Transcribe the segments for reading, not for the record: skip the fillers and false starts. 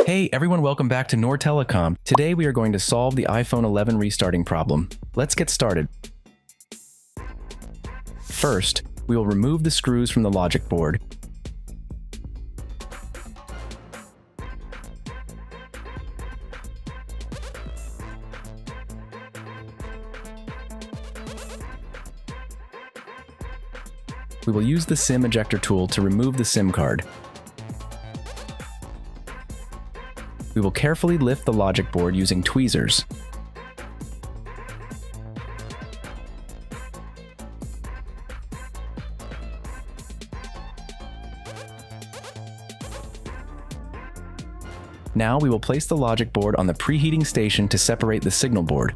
Hey everyone, welcome back to Nor Telecom. Today we are going to solve the iPhone 11 restarting problem. Let's get started. First, we will remove the screws from the logic board. We will use the SIM ejector tool to remove the SIM card. We will carefully lift the logic board using tweezers. Now we will place the logic board on the preheating station to separate the signal board.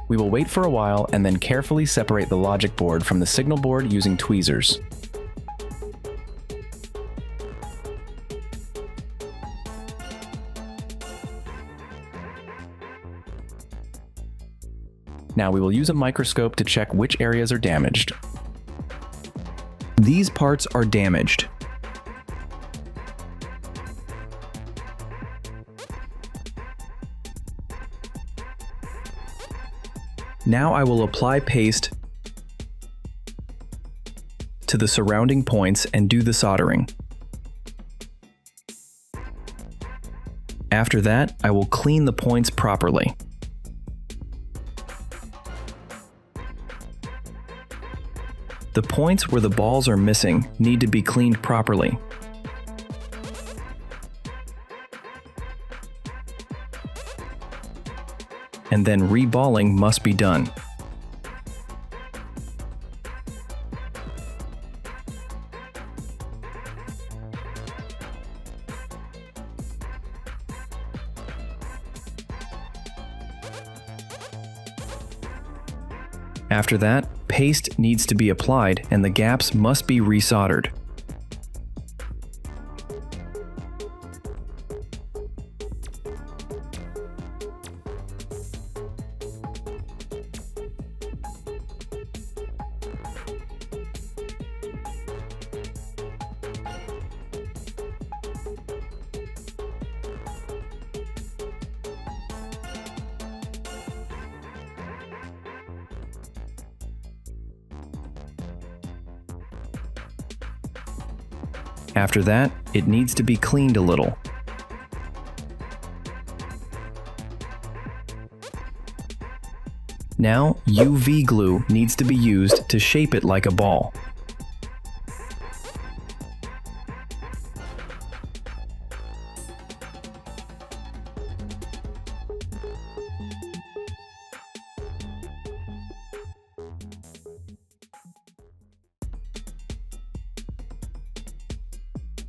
We will wait for a while and then carefully separate the logic board from the signal board using tweezers. Now we will use a microscope to check which areas are damaged. These parts are damaged. Now I will apply paste to the surrounding points and do the soldering. After that, I will clean the points properly. The points where the balls are missing need to be cleaned properly. And then reballing must be done. After that, paste needs to be applied and the gaps must be resoldered. After that, it needs to be cleaned a little. Now, UV glue needs to be used to shape it like a ball.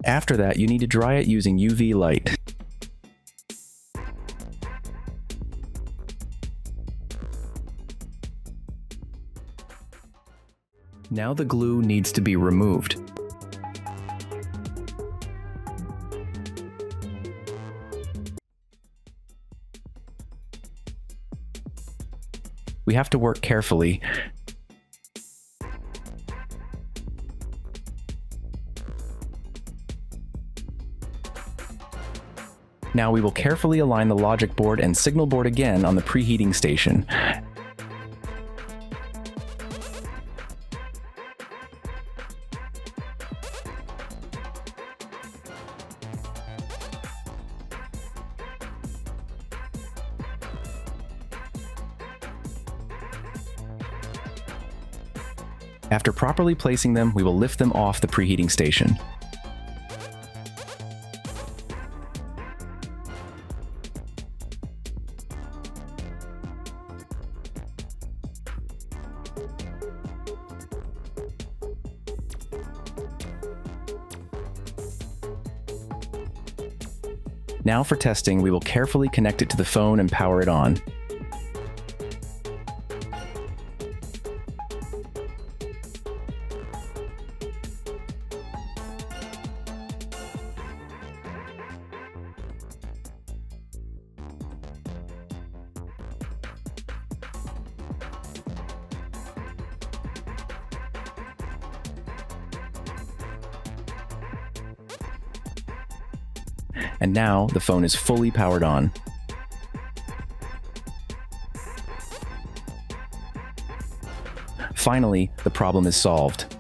After that, you need to dry it using UV light. Now the glue needs to be removed. We have to work carefully. Now we will carefully align the logic board and signal board again on the preheating station. After properly placing them, we will lift them off the preheating station. Now for testing, we will carefully connect it to the phone and power it on. and now the phone is fully powered on. Finally, the problem is solved.